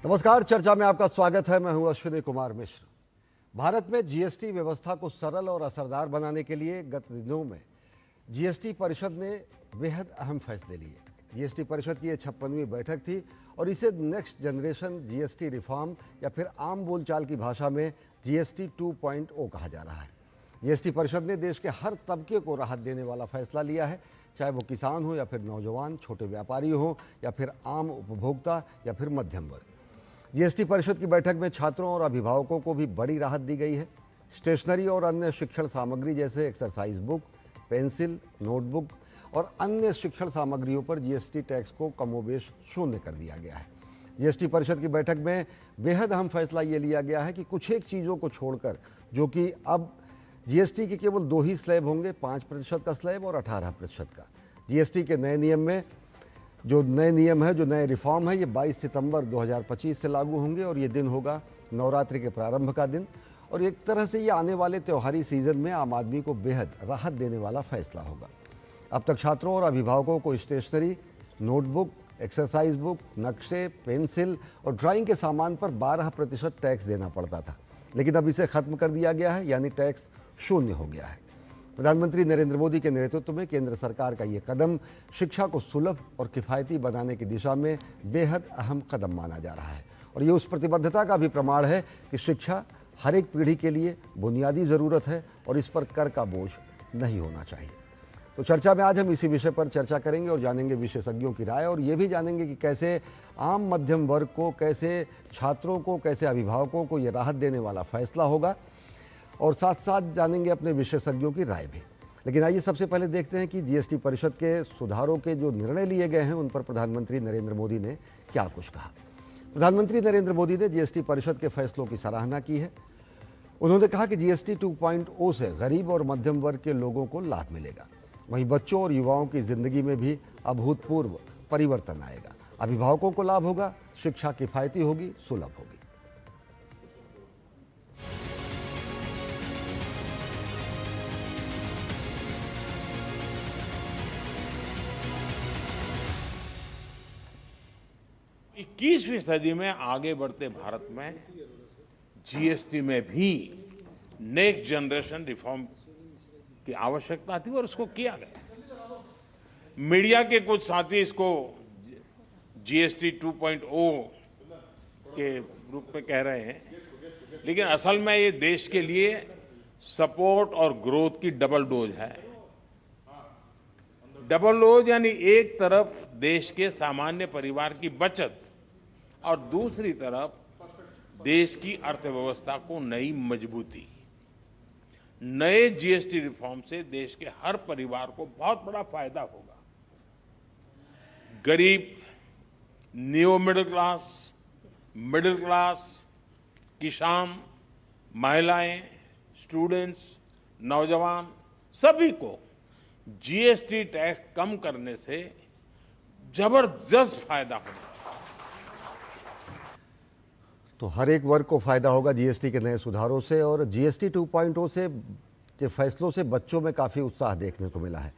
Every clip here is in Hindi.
नमस्कार, चर्चा में आपका स्वागत है। मैं हूं अश्विनी कुमार मिश्र। भारत में जीएसटी व्यवस्था को सरल और असरदार बनाने के लिए गत दिनों में जीएसटी परिषद ने बेहद अहम फैसले लिए। जीएसटी परिषद की ये 56वीं बैठक थी और इसे नेक्स्ट जनरेशन जीएसटी रिफॉर्म या फिर आम बोलचाल की भाषा में जीएसटी 2.0 कहा जा रहा है। जीएसटी परिषद ने देश के हर तबके को राहत देने वाला फैसला लिया है, चाहे वो किसान हो या फिर नौजवान, छोटे व्यापारी हो या फिर आम उपभोक्ता या फिर मध्यम वर्ग। जीएसटी परिषद की बैठक में छात्रों और अभिभावकों को भी बड़ी राहत दी गई है। स्टेशनरी और अन्य शिक्षण सामग्री जैसे एक्सरसाइज बुक, पेंसिल, नोटबुक और अन्य शिक्षण सामग्रियों पर जीएसटी टैक्स को कमोबेश शून्य कर दिया गया है। जीएसटी परिषद की बैठक में बेहद अहम फैसला ये लिया गया है कि कुछ एक चीज़ों को छोड़कर, जो कि अब जीएसटी के केवल 2 ही स्लैब होंगे, 5% का स्लैब और 18% का। जीएसटी के नए नियम में जो नए रिफॉर्म है, ये 22 सितंबर 2025 से लागू होंगे और ये दिन होगा नवरात्रि के प्रारंभ का दिन। और एक तरह से ये आने वाले त्योहारी सीजन में आम आदमी को बेहद राहत देने वाला फैसला होगा। अब तक छात्रों और अभिभावकों को स्टेशनरी, नोटबुक, एक्सरसाइज बुक, नक्शे, पेंसिल और ड्राइंग के सामान पर 12% टैक्स देना पड़ता था, लेकिन अब इसे खत्म कर दिया गया है, यानी टैक्स शून्य हो गया है। प्रधानमंत्री नरेंद्र मोदी के नेतृत्व में केंद्र सरकार का ये कदम शिक्षा को सुलभ और किफ़ायती बनाने की दिशा में बेहद अहम कदम माना जा रहा है और ये उस प्रतिबद्धता का भी प्रमाण है कि शिक्षा हर एक पीढ़ी के लिए बुनियादी ज़रूरत है और इस पर कर का बोझ नहीं होना चाहिए। तो चर्चा में आज हम इसी विषय पर चर्चा करेंगे और जानेंगे विशेषज्ञों की राय और ये भी जानेंगे कि कैसे आम मध्यम वर्ग को, कैसे छात्रों को, कैसे अभिभावकों को ये राहत देने वाला फैसला होगा और साथ साथ जानेंगे अपने विशेषज्ञों की राय भी। लेकिन आइए सबसे पहले देखते हैं कि जीएसटी परिषद के सुधारों के जो निर्णय लिए गए हैं उन पर प्रधानमंत्री नरेंद्र मोदी ने क्या कुछ कहा। प्रधानमंत्री नरेंद्र मोदी ने जीएसटी परिषद के फैसलों की सराहना की है। उन्होंने कहा कि जीएसटी 2.0 से गरीब और मध्यम वर्ग के लोगों को लाभ मिलेगा, वहीं बच्चों और युवाओं की जिंदगी में भी अभूतपूर्व परिवर्तन आएगा। अभिभावकों को लाभ होगा, शिक्षा किफ़ायती होगी, सुलभ होगी। इक्कीसवीं सदी में आगे बढ़ते भारत में जीएसटी में भी नेक्स्ट जनरेशन रिफॉर्म की आवश्यकता थी और उसको किया गया। मीडिया के कुछ साथी इसको जीएसटी 2.0 के रूप में कह रहे हैं, लेकिन असल में ये देश के लिए सपोर्ट और ग्रोथ की डबल डोज है। डबल डोज यानी एक तरफ देश के सामान्य परिवार की बचत और दूसरी तरफ देश की अर्थव्यवस्था को नई मजबूती। नए जीएसटी रिफॉर्म से देश के हर परिवार को बहुत बड़ा फायदा होगा। गरीब, न्यू मिडिल क्लास, किसान, महिलाएं, स्टूडेंट्स, नौजवान, सभी को जीएसटी टैक्स कम करने से जबरदस्त फायदा होगा। तो हर एक वर्ग को फायदा होगा जीएसटी के नए सुधारों से और जीएसटी 2.0 से के फैसलों से बच्चों में काफ़ी उत्साह देखने को मिला है।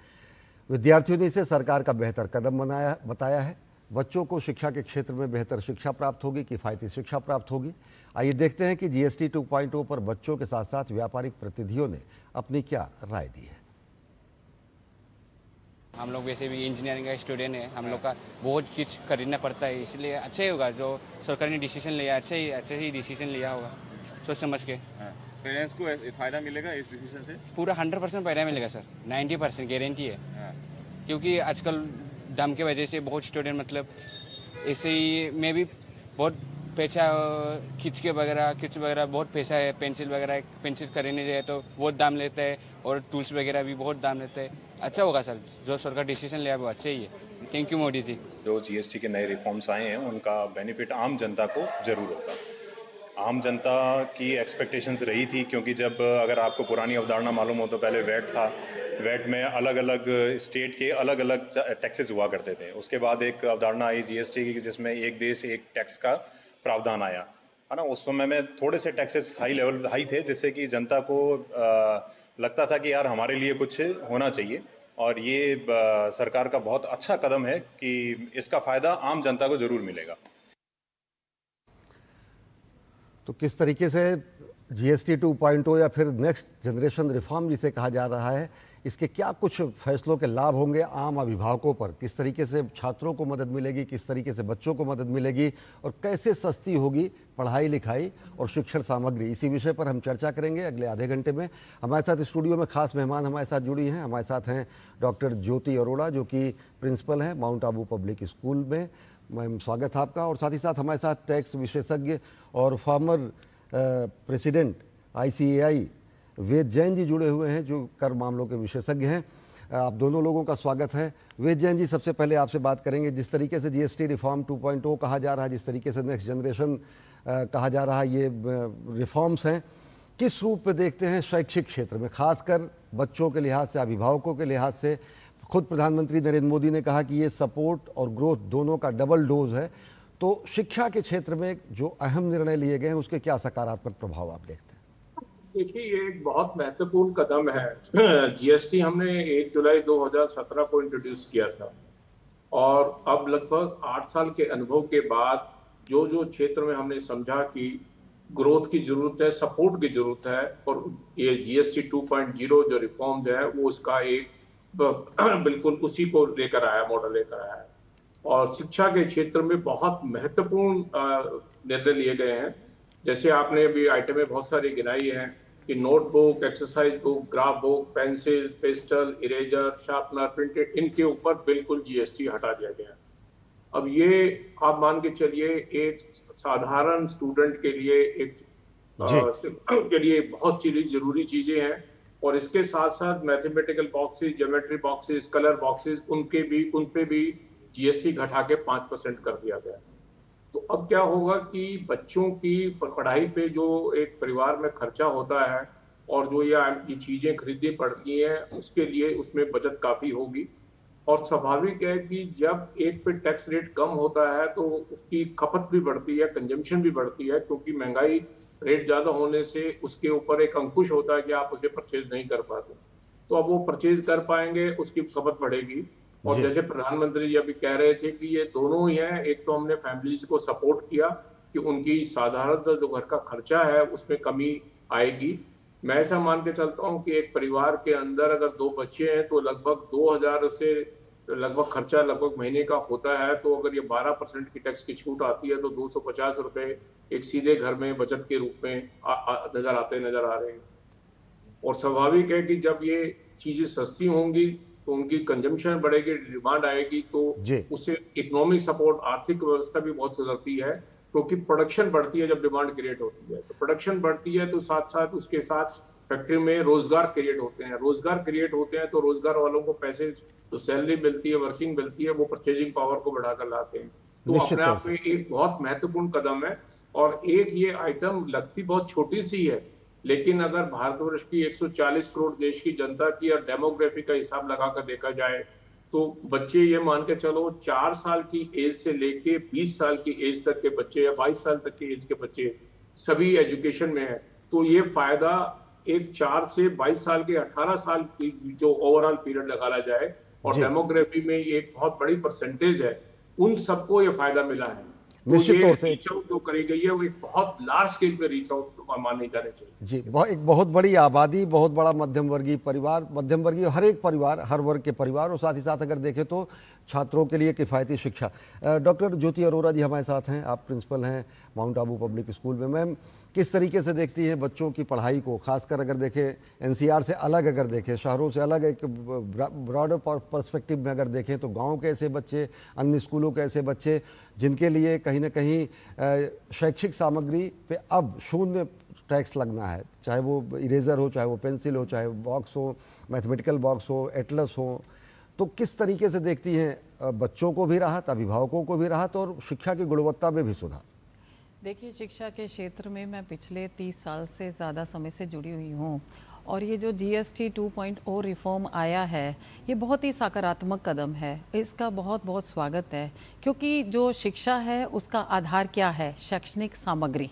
विद्यार्थियों ने इसे सरकार का बेहतर कदम बताया है। बच्चों को शिक्षा के क्षेत्र में बेहतर शिक्षा प्राप्त होगी, किफ़ायती शिक्षा प्राप्त होगी। आइए देखते हैं कि जीएसटी 2.0 पर बच्चों के साथ साथ व्यापारिक प्रतिनिधियों ने अपनी क्या राय दी है। हम लोग वैसे भी इंजीनियरिंग का स्टूडेंट है, हम लोग का बहुत कुछ खरीदना पड़ता है, इसलिए अच्छा ही होगा जो सरकार ने डिसीजन लिया, अच्छे ही डिसीजन लिया होगा सोच समझ के। पेरेंट्स को फायदा मिलेगा इस डिसीजन से? पूरा 100% फायदा मिलेगा सर, 90% गारंटी है। क्योंकि आजकल दाम की वजह से बहुत स्टूडेंट मतलब ऐसे ही में भी बहुत पैसा खींच वगैरह बहुत पैसा है। पेंसिल खरीदने जाए तो बहुत दाम लेते हैं और टूल्स वगैरह भी बहुत दाम लेते हैं। अच्छा होगा सर, जो सरकार डिसीजन लिया वो अच्छा ही है। Thank you Modi ji. जो जीएसटी के नए रिफॉर्म्स आए हैं उनका बेनिफिट आम जनता को जरूर होगा। आम जनता की एक्सपेक्टेशंस रही थी, क्योंकि जब अगर आपको पुरानी अवधारणा मालूम हो तो पहले वैट था। वैट में अलग अलग स्टेट के अलग अलग टैक्सेस हुआ करते थे। उसके बाद एक अवधारणा आई जीएसटी की, जिसमें एक देश एक टैक्स का प्रावधान आया, है ना। उस समय में थोड़े से टैक्सेस हाई थे, जिससे कि जनता को लगता था कि यार हमारे लिए कुछ होना चाहिए। और ये सरकार का बहुत अच्छा कदम है कि इसका फ़ायदा आम जनता को ज़रूर मिलेगा। तो किस तरीके से जीएसटी 2.0 या फिर नेक्स्ट जनरेशन रिफॉर्म जिसे कहा जा रहा है, इसके क्या कुछ फैसलों के लाभ होंगे आम अभिभावकों पर, किस तरीके से छात्रों को मदद मिलेगी, किस तरीके से बच्चों को मदद मिलेगी और कैसे सस्ती होगी पढ़ाई लिखाई और शिक्षण सामग्री, इसी विषय पर हम चर्चा करेंगे अगले आधे घंटे में। हमारे साथ स्टूडियो में खास मेहमान हमारे साथ जुड़ी हैं। हमारे साथ हैं डॉक्टर ज्योति अरोड़ा जो कि प्रिंसिपल हैं माउंट आबू पब्लिक स्कूल में। मैम स्वागत है आपका। और साथ ही साथ हमारे साथ टैक्स विशेषज्ञ और फॉर्मर प्रेसिडेंट ICAI वेद जैन जी जुड़े हुए हैं जो कर मामलों के विशेषज्ञ हैं। आप दोनों लोगों का स्वागत है। वेद जैन जी, सबसे पहले आपसे बात करेंगे। जिस तरीके से जीएसटी रिफॉर्म 2.0 कहा जा रहा है, जिस तरीके से नेक्स्ट जनरेशन कहा जा रहा है, ये रिफॉर्म्स हैं, किस रूप में देखते हैं शैक्षिक क्षेत्र में, खासकर बच्चों के लिहाज से, अभिभावकों के लिहाज से? खुद प्रधानमंत्री नरेंद्र मोदी ने कहा कि ये सपोर्ट और ग्रोथ दोनों का डबल डोज है। तो शिक्षा के क्षेत्र में जो अहम निर्णय लिए गए हैं उसके क्या सकारात्मक प्रभाव आप देखते हैं? देखिए, ये एक बहुत महत्वपूर्ण कदम है। जीएसटी हमने 1 जुलाई 2017 को इंट्रोड्यूस किया था और अब लगभग 8 साल के अनुभव के बाद जो जो क्षेत्र में हमने समझा कि ग्रोथ की जरूरत है, सपोर्ट की जरूरत है, और ये जीएसटी 2.0 जो रिफॉर्म्स है वो उसका एक बिल्कुल उसी को लेकर आया, मॉडल लेकर आया है। और शिक्षा के क्षेत्र में बहुत महत्वपूर्ण निर्णय लिए गए हैं। जैसे आपने अभी आइटम में बहुत सारी गिनाई हैं कि notebook, exercise book, graph book, pencil, pastel, eraser, sharpener, printed, इनके ऊपर बिल्कुल जीएसटी हटा दिया गया। अब ये आप मान के चलिए एक साधारण स्टूडेंट के लिए बहुत जरूरी चीजें हैं। और इसके साथ साथ mathematical boxes, geometry boxes, colour boxes, उन पे भी जीएसटी घटा के 5% कर दिया गया। तो अब क्या होगा कि बच्चों की पढ़ाई पे जो एक परिवार में खर्चा होता है और जो ये चीजें खरीदनी पड़ती हैं, उसके लिए उसमें बचत काफी होगी। और स्वाभाविक है कि जब एक पे टैक्स रेट कम होता है तो उसकी खपत भी बढ़ती है, कंजम्पशन भी बढ़ती है, क्योंकि महंगाई रेट ज्यादा होने से उसके ऊपर एक अंकुश होता है कि आप उसे परचेज नहीं कर पाते। तो अब वो परचेज कर पाएंगे, उसकी खपत बढ़ेगी। और जैसे प्रधानमंत्री जी अभी कह रहे थे कि ये दोनों ही हैं, एक तो हमने फैमिलीज को सपोर्ट किया कि उनकी साधारण जो घर का खर्चा है उसमें कमी आएगी। मैं ऐसा मान के चलता हूँ कि एक परिवार के अंदर अगर 2 बच्चे हैं तो लगभग 2000 से लगभग खर्चा लगभग महीने का होता है। तो अगर ये 12% की टैक्स की छूट आती है तो 250 रुपए एक सीधे घर में बचत के रूप में नजर आ रहे हैं। और स्वाभाविक है कि जब ये चीजें सस्ती होंगी तो उनकी कंजम्पशन बढ़ेगी, डिमांड आएगी, तो उससे इकोनॉमिक सपोर्ट, आर्थिक व्यवस्था भी बहुत सुधरती है, क्योंकि प्रोडक्शन बढ़ती है जब डिमांड क्रिएट होती है। तो प्रोडक्शन बढ़ती है तो साथ साथ उसके साथ फैक्ट्री में रोजगार क्रिएट होते हैं। रोजगार क्रिएट होते हैं तो रोजगार वालों को पैसे, जो सैलरी मिलती है, वर्किंग मिलती है, वो परचेजिंग पावर को बढ़ाकर लाते हैं। तो अपने आप में एक बहुत महत्वपूर्ण कदम है। और एक ये आइटम लगती बहुत छोटी सी है, लेकिन अगर भारतवर्ष की 140 करोड़ देश की जनता की और डेमोग्राफी का हिसाब लगाकर देखा जाए तो बच्चे, ये मान के चलो 4 साल की एज से लेके 20 साल की एज तक के बच्चे या 22 साल तक की एज के बच्चे सभी एजुकेशन में है। तो ये फायदा एक 4 से 22 साल के 18 साल की जो ओवरऑल पीरियड लगाया जाए और डेमोग्राफी में एक बहुत बड़ी परसेंटेज है, उन सबको ये फायदा मिला है। निश्चित तौर से रीच आउट जो करी गई है वो एक बहुत लार्ज स्केल पे रीच आउट माने जाने चाहिए। जी, एक बहुत बड़ी आबादी, बहुत बड़ा मध्यम वर्गीय परिवार, मध्यम वर्गीय हर एक परिवार, हर वर्ग के परिवार, और साथ ही साथ अगर देखें तो छात्रों के लिए किफ़ायती शिक्षा। डॉक्टर ज्योति अरोड़ा जी हमारे साथ हैं, आप प्रिंसिपल हैं माउंट आबू पब्लिक स्कूल में। मैम, किस तरीके से देखती हैं बच्चों की पढ़ाई को, खासकर अगर देखें एनसीआर से अलग, अगर देखें शहरों से अलग, एक ब्रॉडर पर्सपेक्टिव में अगर देखें तो गांव के ऐसे बच्चे, अन्य स्कूलों के ऐसे बच्चे जिनके लिए कहीं ना कहीं शैक्षिक सामग्री पे अब 0 टैक्स लगना है, चाहे वो इरेज़र हो, चाहे वो पेंसिल हो, चाहे बॉक्स हो, मैथमेटिकल बॉक्स हो, एटलस हो। तो किस तरीके से देखती हैं बच्चों को भी राहत, अभिभावकों को भी राहत और शिक्षा की गुणवत्ता में भी सुधार? देखिए, शिक्षा के क्षेत्र में मैं पिछले 30 साल से ज़्यादा समय से जुड़ी हुई हूँ और ये जो जीएसटी 2.0 रिफॉर्म आया है, ये बहुत ही सकारात्मक कदम है। इसका बहुत बहुत स्वागत है, क्योंकि जो शिक्षा है उसका आधार क्या है? शैक्षणिक सामग्री।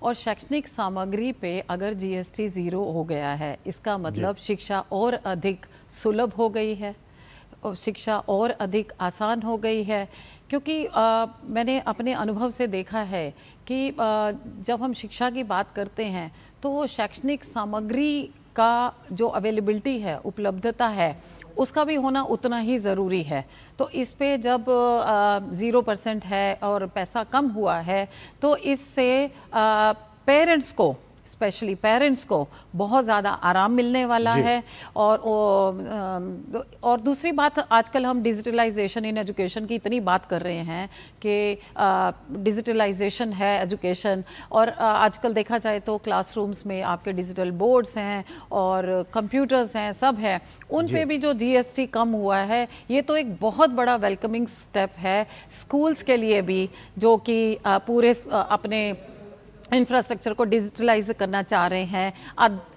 और शैक्षणिक सामग्री पे अगर जीएसटी 0 हो गया है, इसका मतलब शिक्षा और अधिक सुलभ हो गई है। शिक्षा और अधिक आसान हो गई है, क्योंकि मैंने अपने अनुभव से देखा है कि जब हम शिक्षा की बात करते हैं तो वो शैक्षणिक सामग्री का जो अवेलेबिलिटी है, उपलब्धता है, उसका भी होना उतना ही ज़रूरी है। तो इस पे जब 0% है और पैसा कम हुआ है, तो इससे पेरेंट्स को, स्पेशली पेरेंट्स को बहुत ज़्यादा आराम मिलने वाला है। और दूसरी बात, आजकल हम डिजिटलाइजेशन इन एजुकेशन की इतनी बात कर रहे हैं कि डिजिटलाइजेशन है एजुकेशन, और आजकल देखा जाए तो क्लासरूम्स में आपके डिजिटल बोर्ड्स हैं और कंप्यूटर्स हैं, सब है। उन पे भी जो जीएसटी कम हुआ है, ये तो एक बहुत बड़ा वेलकमिंग स्टेप है स्कूल्स के लिए भी, जो कि पूरे अपने इंफ्रास्ट्रक्चर को डिजिटलाइज करना चाह रहे हैं,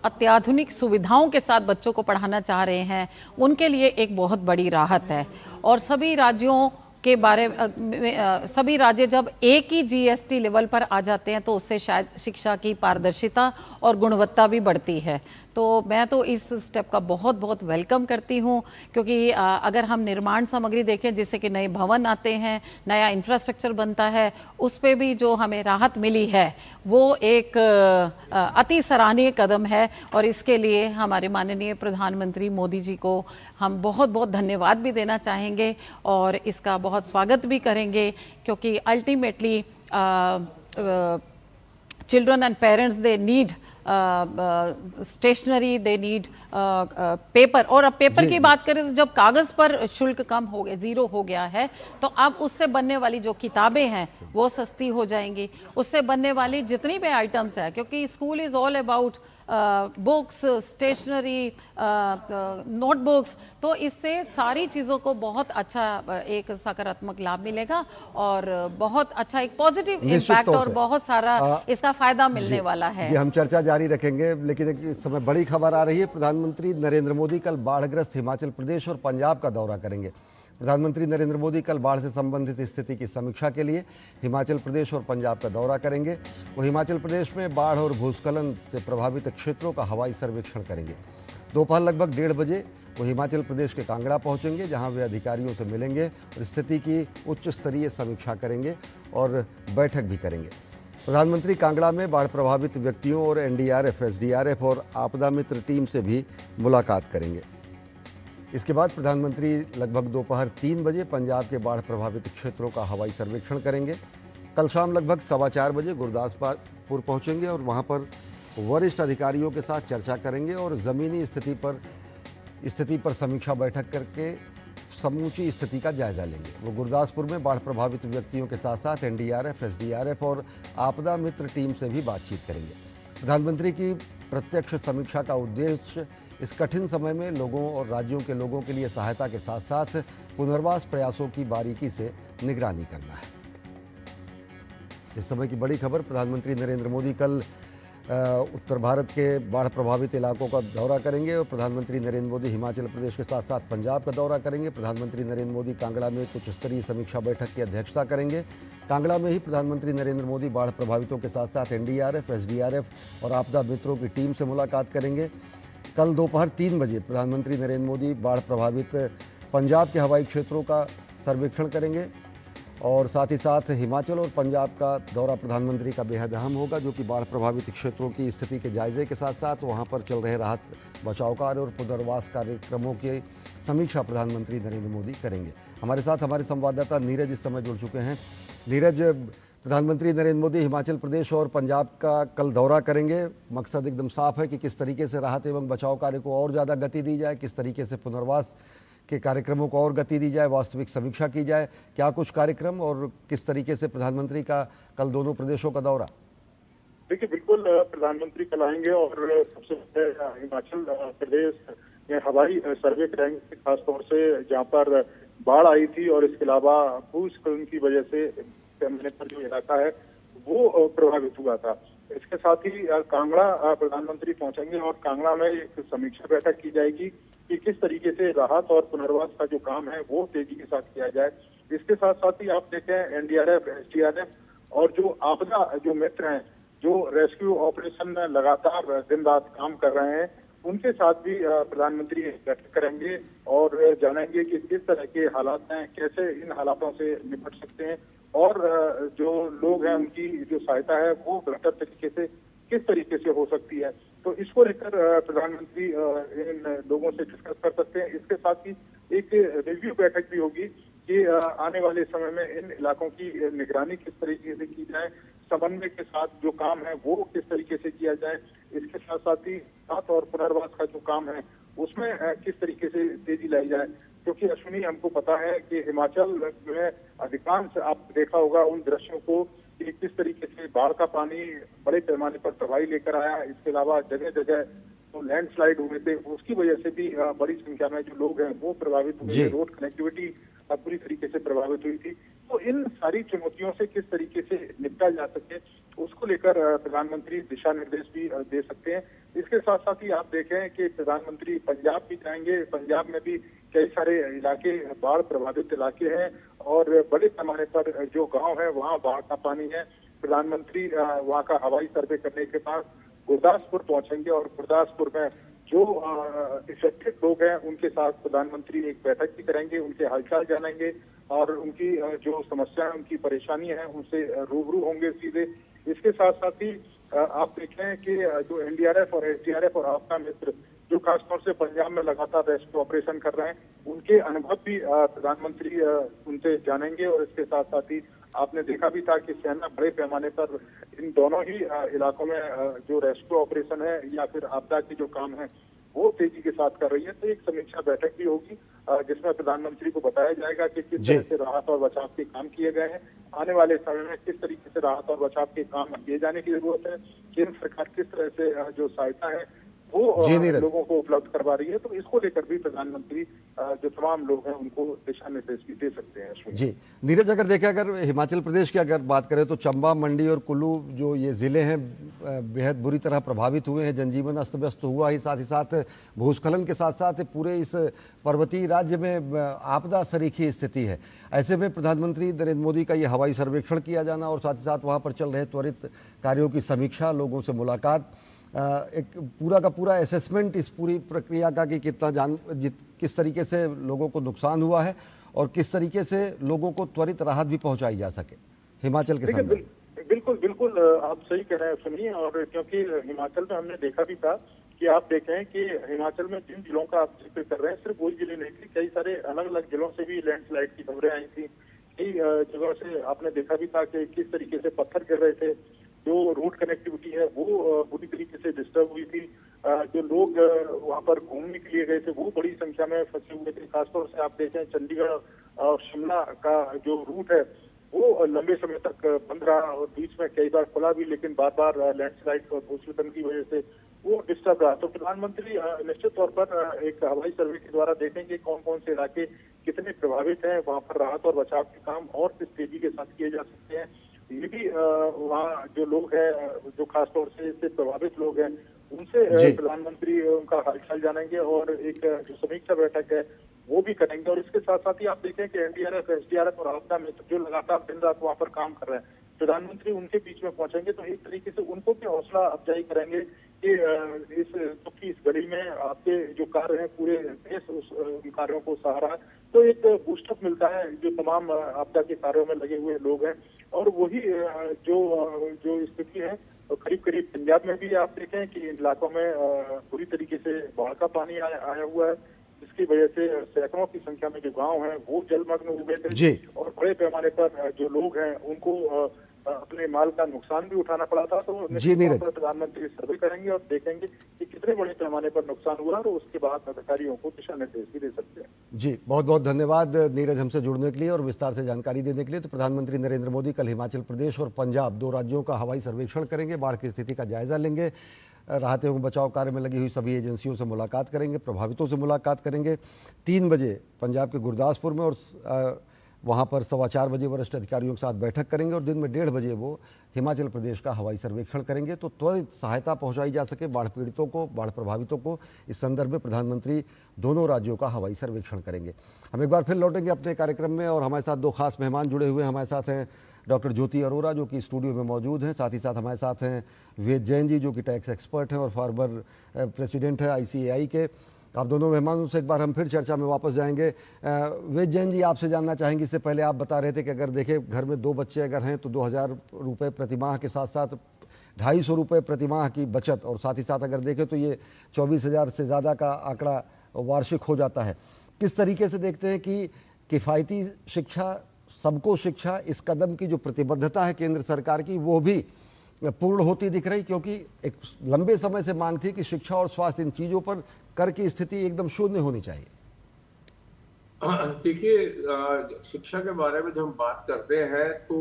अत्याधुनिक सुविधाओं के साथ बच्चों को पढ़ाना चाह रहे हैं, उनके लिए एक बहुत बड़ी राहत है। और सभी राज्यों के बारे में सभी राज्य जब एक ही जीएसटी लेवल पर आ जाते हैं तो उससे शायद शिक्षा की पारदर्शिता और गुणवत्ता भी बढ़ती है। तो मैं तो इस स्टेप का बहुत बहुत वेलकम करती हूँ, क्योंकि अगर हम निर्माण सामग्री देखें, जैसे कि नए भवन आते हैं, नया इंफ्रास्ट्रक्चर बनता है, उस पे भी जो हमें राहत मिली है वो एक अति सराहनीय कदम है। और इसके लिए हमारे माननीय प्रधानमंत्री मोदी जी को हम बहुत बहुत धन्यवाद भी देना चाहेंगे और इसका बहुत स्वागत भी करेंगे, क्योंकि ultimately children and parents they need stationery, they need paper. और अब पेपर की बात करें तो जब कागज पर शुल्क कम हो गया, 0 हो गया है, तो अब उससे बनने वाली जो किताबें हैं वो सस्ती हो जाएंगी, उससे बनने वाली जितनी भी आइटम्स है, क्योंकि school is all about books, stationery, notebooks, तो इससे सारी चीज़ों को बहुत अच्छा एक सकारात्मक लाभ मिलेगा और बहुत अच्छा एक पॉजिटिव इम्पैक्ट और बहुत सारा इसका फायदा मिलने वाला है। जी, हम चर्चा जारी रखेंगे, लेकिन इस समय बड़ी खबर आ रही है। प्रधानमंत्री नरेंद्र मोदी कल बाढ़ग्रस्त हिमाचल प्रदेश और पंजाब का दौरा करेंगे। प्रधानमंत्री नरेंद्र मोदी कल बाढ़ से संबंधित स्थिति की समीक्षा के लिए हिमाचल प्रदेश और पंजाब का दौरा करेंगे। वो हिमाचल प्रदेश में बाढ़ और भूस्खलन से प्रभावित क्षेत्रों का हवाई सर्वेक्षण करेंगे। दोपहर लगभग 1:30 बजे वो हिमाचल प्रदेश के कांगड़ा पहुंचेंगे, जहां वे अधिकारियों से मिलेंगे और स्थिति की उच्च स्तरीय समीक्षा करेंगे और बैठक भी करेंगे। प्रधानमंत्री कांगड़ा में बाढ़ प्रभावित व्यक्तियों और एनडीआरएफ, एसडीआरएफ और आपदा मित्र टीम से भी मुलाकात करेंगे। इसके बाद प्रधानमंत्री लगभग दोपहर 3 बजे पंजाब के बाढ़ प्रभावित क्षेत्रों का हवाई सर्वेक्षण करेंगे। कल शाम लगभग 4:15 बजे गुरदासपुर पहुंचेंगे और वहां पर वरिष्ठ अधिकारियों के साथ चर्चा करेंगे और ज़मीनी स्थिति पर समीक्षा बैठक करके समूची स्थिति का जायजा लेंगे। वो गुरदासपुर में बाढ़ प्रभावित व्यक्तियों के साथ साथ एनडीआरएफ, एसडीआरएफ और आपदा मित्र टीम से भी बातचीत करेंगे। प्रधानमंत्री की प्रत्यक्ष समीक्षा का उद्देश्य इस कठिन समय में लोगों और राज्यों के लोगों के लिए सहायता के साथ साथ पुनर्वास प्रयासों की बारीकी से निगरानी करना है। इस समय की बड़ी खबर, प्रधानमंत्री नरेंद्र मोदी कल उत्तर भारत के बाढ़ प्रभावित इलाकों का दौरा करेंगे और प्रधानमंत्री नरेंद्र मोदी हिमाचल प्रदेश के साथ साथ पंजाब का दौरा करेंगे। प्रधानमंत्री नरेंद्र मोदी कांगड़ा में उच्च स्तरीय समीक्षा बैठक की अध्यक्षता करेंगे। कांगड़ा में ही प्रधानमंत्री नरेंद्र मोदी बाढ़ प्रभावितों के साथ साथ एनडीआरएफ, एसडीआरएफ और आपदा मित्रों की टीम से मुलाकात करेंगे। कल दोपहर 3 बजे प्रधानमंत्री नरेंद्र मोदी बाढ़ प्रभावित पंजाब के हवाई क्षेत्रों का सर्वेक्षण करेंगे और साथ ही साथ हिमाचल और पंजाब का दौरा प्रधानमंत्री का बेहद अहम होगा, जो कि बाढ़ प्रभावित क्षेत्रों की स्थिति के जायजे के साथ साथ वहां पर चल रहे राहत बचाव कार्य और पुनर्वास कार्यक्रमों की समीक्षा प्रधानमंत्री नरेंद्र मोदी करेंगे। हमारे साथ हमारे संवाददाता नीरज इस समय जुड़ चुके हैं। नीरज, प्रधानमंत्री नरेंद्र मोदी हिमाचल प्रदेश और पंजाब का कल दौरा करेंगे। मकसद एकदम साफ है कि किस तरीके से राहत एवं बचाव कार्य को और ज़्यादा गति दी जाए, किस तरीके से पुनर्वास के कार्यक्रमों को और गति दी जाए, वास्तविक समीक्षा की जाए। क्या कुछ कार्यक्रम और किस तरीके से प्रधानमंत्री का कल दोनों प्रदेशों का दौरा? देखिए, बिल्कुल प्रधानमंत्री कल आएंगे और सबसे पहले हिमाचल प्रदेश में हवाई सर्वे करेंगे, खासतौर से जहाँ पर बाढ़ आई थी और इसके अलावा भूस्खलन की वजह से पर जो इलाका है वो प्रभावित हुआ था। इसके साथ ही कांगड़ा प्रधानमंत्री पहुंचेंगे और कांगड़ा में एक समीक्षा बैठक की जाएगी कि किस तरीके से राहत और पुनर्वास का जो काम है वो तेजी के साथ किया जाए। इसके साथ साथ ही आप देखें एनडीआरएफ, एसडीआरएफ और जो आपदा जो मित्र हैं, जो रेस्क्यू ऑपरेशन में लगातार दिन रात काम कर रहे हैं, उनके साथ भी प्रधानमंत्री बैठक करेंगे और जानेंगे कि किस तरह के हालात हैं, कैसे इन हालातों से निपट सकते हैं और जो लोग हैं उनकी जो सहायता है वो बेहतर तरीके से किस तरीके से हो सकती है। तो इसको लेकर प्रधानमंत्री इन लोगों से डिस्कस कर सकते हैं। इसके साथ ही एक रिव्यू बैठक भी होगी कि आने वाले समय में इन इलाकों की निगरानी किस तरीके से की जाए, समन्वय के साथ जो काम है वो किस तरीके से किया जाए। इसके साथ साथ ही राहत और पुनर्वास का जो काम है उसमें किस तरीके से तेजी लाई जाए, क्योंकि अश्विनी हमको पता है कि हिमाचल में अधिकांश आप देखा होगा उन दृश्यों को कि किस तरीके से बाढ़ का पानी बड़े पैमाने पर तबाही लेकर आया। इसके अलावा जगह जगह तो लैंडस्लाइड हुए थे, उसकी वजह से भी बड़ी संख्या में जो लोग हैं वो प्रभावित हुए। रोड कनेक्टिविटी पूरी तरीके से प्रभावित हुई थी। तो इन सारी चुनौतियों से किस तरीके से निपटा जा सके उसको लेकर प्रधानमंत्री दिशा निर्देश भी दे सकते हैं। इसके साथ साथ ही आप देखें कि प्रधानमंत्री पंजाब भी जाएंगे। पंजाब में भी कई सारे इलाके बाढ़ प्रभावित इलाके हैं और बड़े पैमाने पर जो गांव है वहां बाढ़ का पानी है। प्रधानमंत्री वहां का हवाई सर्वे करने के बाद गुरदासपुर पहुंचेंगे और गुरदासपुर में जो इफेक्टेड लोग हैं उनके साथ प्रधानमंत्री एक बैठक भी करेंगे, उनके हालचाल जानेंगे और उनकी जो समस्या है, उनकी परेशानी है, उनसे रूबरू होंगे सीधे। इसके साथ साथ ही आप देखें कि जो एनडीआरएफ और एसडीआरएफ और आपदा मित्र जो खासतौर से पंजाब में लगातार रेस्क्यू ऑपरेशन कर रहे हैं, उनके अनुभव भी प्रधानमंत्री उनसे जानेंगे। और इसके साथ साथ ही आपने देखा भी था कि सेना बड़े पैमाने पर इन दोनों ही इलाकों में जो रेस्क्यू ऑपरेशन है या फिर आपदा के जो काम है वो तेजी के साथ कर रही है। तो एक समीक्षा बैठक भी होगी जिसमें प्रधानमंत्री को बताया जाएगा कि किस तरह से राहत और बचाव के काम किए गए हैं, आने वाले समय में किस तरीके से राहत और बचाव के काम किए जाने की जरूरत है, केंद्र सरकार किस तरह से जो सहायता है वो लोगों को उपलब्ध करवा रही है। तो इसको लेकर भी प्रधानमंत्री जो तमाम लोग हैं उनको दिशा निर्देश भी दे सकते हैं। जी नीरज, अगर देखें अगर हिमाचल प्रदेश की अगर बात करें तो चंबा, मंडी और कुल्लू जो ये ज़िले हैं बेहद बुरी तरह प्रभावित हुए हैं। जनजीवन अस्त व्यस्त हुआ ही, साथ ही साथ भूस्खलन के साथ साथ पूरे इस पर्वतीय राज्य में आपदा सरीखी स्थिति है। ऐसे में प्रधानमंत्री नरेंद्र मोदी का ये हवाई सर्वेक्षण किया जाना और साथ ही साथ वहाँ पर चल रहे त्वरित कार्यों की समीक्षा, लोगों से मुलाकात, एक पूरा का पूरा असेसमेंट इस पूरी प्रक्रिया का कि किस तरीके से लोगों को नुकसान हुआ है और किस तरीके से लोगों को त्वरित राहत भी पहुंचाई जा सके हिमाचल के संदर्भ में। बिल्कुल बिल्कुल आप सही कह रहे हैं सुनिए। और क्योंकि हिमाचल में हमने देखा भी था कि आप देखें कि हिमाचल में जिन जिलों का आप जिक्र कर रहे हैं सिर्फ वही जिले नहीं थे, कई सारे अलग अलग जिलों से भी लैंडस्लाइड की खबरें आई थी। कई जगहों से आपने देखा भी था कि किस तरीके से पत्थर गिर रहे थे, जो रोड कनेक्टिविटी है वो बुरी तरीके से डिस्टर्ब हुई थी। जो लोग वहाँ पर घूमने के लिए गए थे वो बड़ी संख्या में फंसे हुए थे। खासतौर से आप देखें चंडीगढ़ और शिमला का जो रूट है वो लंबे समय तक बंद रहा और बीच में कई बार खुला भी, लेकिन बार बार लैंडस्लाइड और भूस्खलन की वजह से वो डिस्टर्ब रहा। तो प्रधानमंत्री निश्चित तौर पर एक हवाई सर्वे के द्वारा देखेंगे कौन कौन से इलाके कितने प्रभावित हैं, वहाँ पर राहत और बचाव के काम और किस तेजी के साथ किए जा सकते हैं। ये भी वहाँ जो लोग हैं, जो खासतौर से इससे प्रभावित लोग हैं, उनसे प्रधानमंत्री उनका हालचाल जानेंगे और एक जो समीक्षा बैठक है वो भी करेंगे। और इसके साथ साथ ही आप देखें कि एनडीआरएफ, एसडीआरएफ और आपदा मित्र जो लगातार दिन रात वहाँ पर काम कर रहे हैं, प्रधानमंत्री उनके बीच में पहुंचेंगे तो एक तरीके से उनको भी हौसला अफजाई करेंगे कि इस घड़ी में आपके जो कार्य हैं पूरे देश उन कार्यों को सहारा है। तो एक बूस्टअप मिलता है जो तमाम आपदा के कार्यों में लगे हुए लोग हैं। और वही जो स्थिति है करीब करीब पंजाब में भी आप देखें कि इन इलाकों में पूरी तरीके से बाढ़ का पानी आया हुआ है, जिसकी वजह से सैकड़ों की संख्या में जो गांव हैं वो जलमग्न हो गए थे और बड़े पैमाने पर जो लोग हैं उनको अपने माल का नुकसान भी उठाना पड़ा था। तो प्रधानमंत्री सर्वे करेंगे और देखेंगे कि कितने बड़े पैमाने पर नुकसान हुआ और उसके बाद अधिकारियों को दिशा निर्देश भी दे सकते हैं। जी बहुत बहुत धन्यवाद नीरज हमसे जुड़ने के लिए और विस्तार से जानकारी देने के लिए। तो प्रधानमंत्री नरेंद्र मोदी कल हिमाचल प्रदेश और पंजाब, दो राज्यों का हवाई सर्वेक्षण करेंगे, बाढ़ की स्थिति का जायजा लेंगे, राहत एवं बचाव कार्य में लगी हुई सभी एजेंसियों से मुलाकात करेंगे, प्रभावितों से मुलाकात करेंगे। 3 बजे पंजाब के गुरदासपुर में और वहाँ पर 4:15 बजे वरिष्ठ अधिकारियों के साथ बैठक करेंगे और दिन में 1:30 बजे वो हिमाचल प्रदेश का हवाई सर्वेक्षण करेंगे तो त्वरित सहायता पहुंचाई जा सके बाढ़ पीड़ितों को, बाढ़ प्रभावितों को। इस संदर्भ में प्रधानमंत्री दोनों राज्यों का हवाई सर्वेक्षण करेंगे। हम एक बार फिर लौटेंगे अपने कार्यक्रम में और हमारे साथ 2 खास मेहमान जुड़े हुए हैं। हमारे साथ हैं डॉक्टर ज्योति अरोरा जो कि स्टूडियो में मौजूद हैं, साथ ही साथ हमारे साथ हैं वेद जैन जी जो कि टैक्स एक्सपर्ट हैं और फॉर्मर प्रेसिडेंट है ICAI के। आप दोनों मेहमानों से एक बार हम फिर चर्चा में वापस जाएंगे। वेद जैन जी, आपसे जानना चाहेंगे, इससे पहले आप बता रहे थे कि अगर देखें घर में 2 बच्चे अगर हैं तो 2,000 रुपये प्रतिमाह के साथ साथ 250 रुपये प्रतिमाह की बचत, और साथ ही साथ अगर देखें तो ये 24,000 से ज़्यादा का आंकड़ा वार्षिक हो जाता है। किस तरीके से देखते हैं कि किफ़ायती शिक्षा, सबको शिक्षा, इस कदम की जो प्रतिबद्धता है केंद्र सरकार की वो भी पूर्ण होती दिख रही, क्योंकि एक लंबे समय से मांग थी कि शिक्षा और स्वास्थ्य इन चीज़ों पर कर की स्थिति एकदम शून्य होनी चाहिए। देखिए, शिक्षा के बारे में जब हम बात करते हैं तो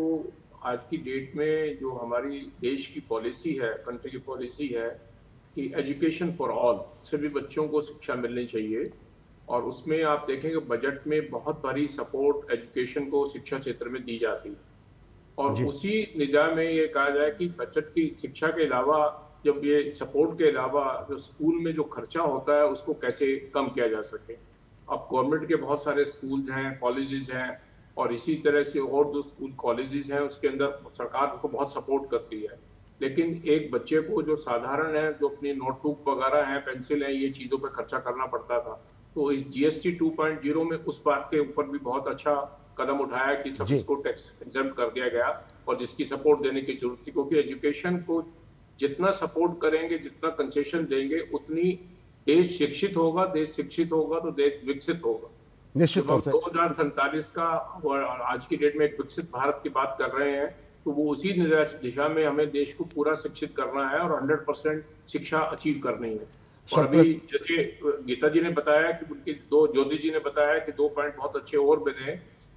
आज की डेट में जो हमारी देश की पॉलिसी है, कंट्री की पॉलिसी है कि एजुकेशन फॉर ऑल, सभी बच्चों को शिक्षा मिलनी चाहिए। और उसमें आप देखेंगे बजट में बहुत भारी सपोर्ट एजुकेशन को, शिक्षा क्षेत्र में दी जाती है। और उसी निगाह में ये कहा जाए कि बजट की शिक्षा के अलावा, जब ये सपोर्ट के अलावा जो स्कूल में जो खर्चा होता है उसको कैसे कम किया जा सके। अब गवर्नमेंट के बहुत सारे स्कूल्स हैं, कॉलेजेस हैं, और इसी तरह से और जो स्कूल कॉलेजेस हैं उसके अंदर सरकार उसको बहुत सपोर्ट करती है। लेकिन एक बच्चे को जो साधारण है, जो अपनी नोटबुक वगैरह है, पेंसिल है, ये चीज़ों पर खर्चा करना पड़ता था। तो इस GST 2.0 में उस बात के ऊपर भी बहुत अच्छा कदम उठाया कि सब इसको टैक्स एग्जम्प्ट कर दिया गया, और जिसकी सपोर्ट देने की जरूरत थी, क्योंकि एजुकेशन को जितना सपोर्ट करेंगे, जितना कंसेशन देंगे, उतनी देश शिक्षित होगा। देश शिक्षित होगा तो देश विकसित होगा। निश्चित तौर से 2047 का और आज की डेट में एक विकसित भारत की बात कर रहे हैं, तो वो उसी दिशा में हमें देश को पूरा शिक्षित करना है और 100% शिक्षा अचीव करनी है। और अभी जैसे गीता जी ने बताया कि उनकी ज्योति जी ने बताया कि 2 पॉइंट बहुत अच्छे और बने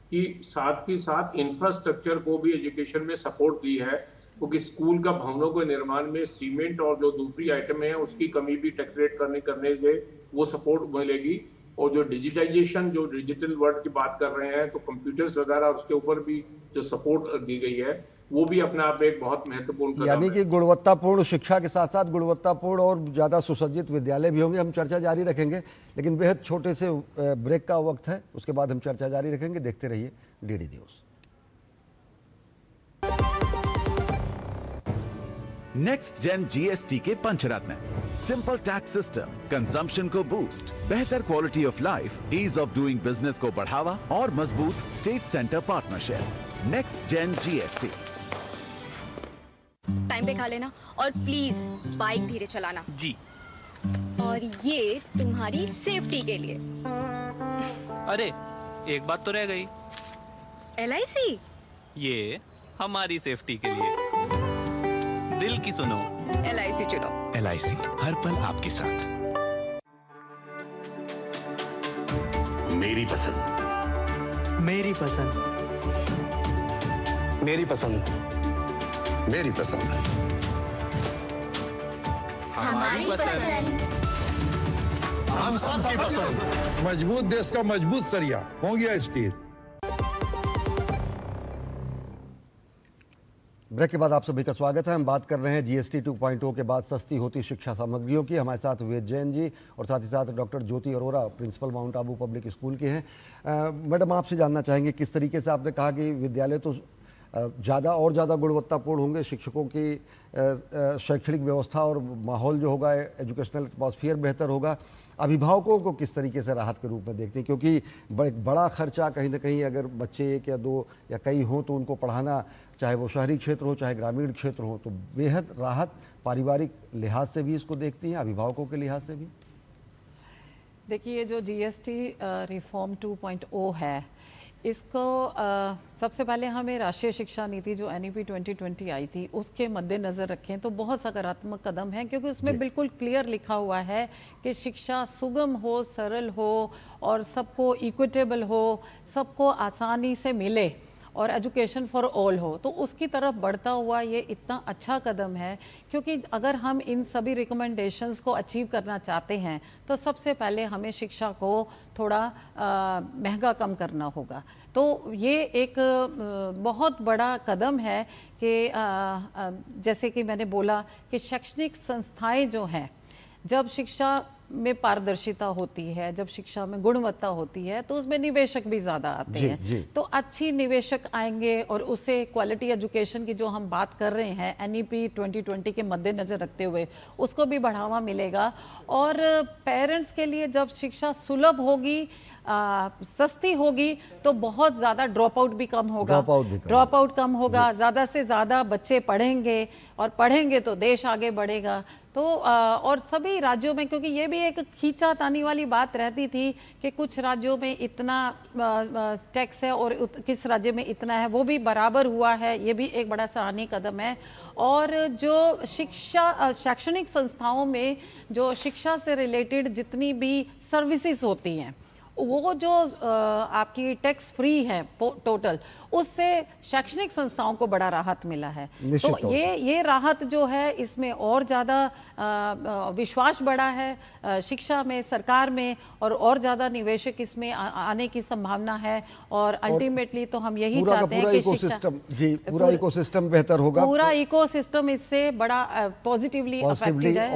कि साथ ही साथ इंफ्रास्ट्रक्चर को भी एजुकेशन में सपोर्ट दी है, क्योंकि स्कूल का भवनों के निर्माण में सीमेंट और जो दूसरी आइटम है उसकी कमी भी टैक्स रेट करने से वो सपोर्ट मिलेगी। और जो डिजिटाइजेशन, जो डिजिटल वर्ल्ड की बात कर रहे हैं, तो कंप्यूटर्स वगैरह उसके ऊपर भी जो सपोर्ट दी गई है वो भी अपने आप में एक बहुत महत्वपूर्ण कदम है। यानी कि गुणवत्तापूर्ण शिक्षा के साथ साथ गुणवत्तापूर्ण और ज़्यादा सुसज्जित विद्यालय भी होंगे। हम चर्चा जारी रखेंगे, लेकिन बेहद छोटे से ब्रेक का वक्त है, उसके बाद हम चर्चा जारी रखेंगे। देखते रहिए DD news. Next gen GST के पंचरत्न: सिंपल टैक्स सिस्टम, कंजम्पशन को बूस्ट, बेहतर quality of life, ease of doing business को बढ़ावा और मजबूत state centre partnership. Next gen GST। Time पे खा लेना और प्लीज बाइक धीरे चलाना जी। और ये तुम्हारी सेफ्टी के लिए। अरे एक बात तो रह गई। LIC? ये हमारी सेफ्टी के लिए। दिल की सुनो, LIC चुनो। LIC हर पल आपके साथ। मेरी पसंद, मेरी पसंद, मेरी पसंद, मेरी पसंद, हमारी पसंद, हम सबकी पसंद। मजबूत देश का मजबूत सरिया हो गया स्टील। ब्रेक के बाद आप सभी का स्वागत है। हम बात कर रहे हैं GST 2.0 के बाद सस्ती होती शिक्षा सामग्रियों की। हमारे साथ वेद जैन जी और साथ ही साथ doctor Jyoti Arora, principal Mount Abu public school के हैं। मैडम, आपसे जानना चाहेंगे, किस तरीके से आपने कहा कि विद्यालय तो ज़्यादा और ज़्यादा गुणवत्तापूर्ण होंगे, शिक्षकों की शैक्षणिक व्यवस्था और माहौल जो होगा, एजुकेशनल एटमॉस्फेयर बेहतर होगा, अभिभावकों को किस तरीके से राहत के रूप में देखते हैं? क्योंकि बड़ा खर्चा कहीं ना कहीं, अगर बच्चे 1 या 2 या कई हों तो उनको पढ़ाना, चाहे वो शहरी क्षेत्र हो चाहे ग्रामीण क्षेत्र हो, तो बेहद राहत पारिवारिक लिहाज से भी इसको देखती हैं, अभिभावकों के लिहाज से भी। देखिए, जो GST रिफॉर्म 2.0 है, इसको सबसे पहले हमें राष्ट्रीय शिक्षा नीति जो NEP 2020 आई थी उसके मद्देनज़र रखें तो बहुत सकारात्मक कदम है, क्योंकि उसमें बिल्कुल क्लियर लिखा हुआ है कि शिक्षा सुगम हो, सरल हो और सबको इक्विटेबल हो, सबको आसानी से मिले और एजुकेशन फॉर ऑल हो, तो उसकी तरफ बढ़ता हुआ ये इतना अच्छा कदम है। क्योंकि अगर हम इन सभी रिकमेंडेशंस को अचीव करना चाहते हैं तो सबसे पहले हमें शिक्षा को थोड़ा महंगा कम करना होगा। तो ये एक बहुत बड़ा कदम है कि जैसे कि मैंने बोला कि शैक्षणिक संस्थाएं जो हैं, जब शिक्षा में पारदर्शिता होती है, जब शिक्षा में गुणवत्ता होती है, तो उसमें निवेशक भी ज़्यादा आते हैं। तो अच्छी निवेशक आएंगे और उससे क्वालिटी एजुकेशन की जो हम बात कर रहे हैं NEP 2020 के मद्देनज़र रखते हुए उसको भी बढ़ावा मिलेगा। और पेरेंट्स के लिए जब शिक्षा सुलभ होगी, सस्ती होगी, तो बहुत ज़्यादा ड्रॉप आउट भी कम होगा, ज़्यादा से ज़्यादा बच्चे पढ़ेंगे और पढ़ेंगे तो देश आगे बढ़ेगा। तो और सभी राज्यों में, क्योंकि ये भी एक खींचातानी वाली बात रहती थी कि कुछ राज्यों में इतना टैक्स है और किस राज्य में इतना है, वो भी बराबर हुआ है। ये भी एक बड़ा सराहनीय कदम है। और जो शैक्षणिक संस्थाओं में जो शिक्षा से रिलेटेड जितनी भी सर्विसेज होती हैं, वो जो आपकी टैक्स फ्री है टोटल, उससे शैक्षणिक संस्थाओं को बड़ा राहत मिला है। तो ये राहत जो है, इसमें और ज़्यादा विश्वास बढ़ा है शिक्षा में, सरकार में, और ज़्यादा निवेशक इसमें आने की संभावना है। और अल्टीमेटली तो हम यही चाहते हैं कि पूरा इकोसिस्टम बेहतर होगा, पूरा इकोसिस्टम इससे बड़ा पॉजिटिवली अफेक्टेड है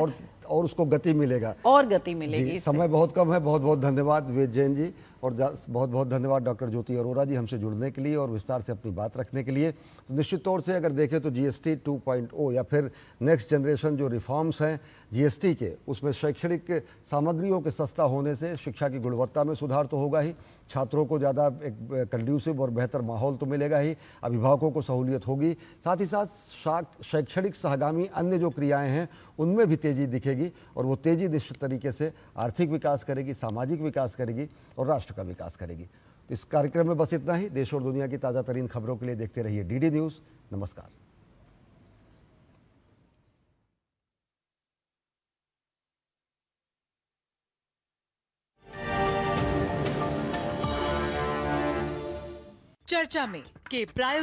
और उसको गति मिलेगा, और गति मिलेगी। समय बहुत कम है। बहुत बहुत धन्यवाद वेद जैन जी, और बहुत बहुत धन्यवाद डॉक्टर ज्योति अरोरा जी हमसे जुड़ने के लिए और विस्तार से अपनी बात रखने के लिए। तो निश्चित तौर से अगर देखें तो GST 2.0 या फिर नेक्स्ट जनरेशन जो रिफॉर्म्स हैं GST के, उसमें शैक्षणिक सामग्रियों के सस्ता होने से शिक्षा की गुणवत्ता में सुधार तो होगा ही, छात्रों को ज़्यादा एक कंड्यूसिव और बेहतर माहौल तो मिलेगा ही, अभिभावकों को सहूलियत होगी, साथ ही साथ शैक्षणिक सहगामी अन्य जो क्रियाएं हैं उनमें भी तेज़ी दिखेगी, और वो तेज़ी निश्चित तरीके से आर्थिक विकास करेगी, सामाजिक विकास करेगी और राष्ट्र का विकास करेगी। तो इस कार्यक्रम में बस इतना ही। देश और दुनिया की ताज़ा तरीन खबरों के लिए देखते रहिए DD न्यूज़। नमस्कार। चर्चा में के प्रायोजक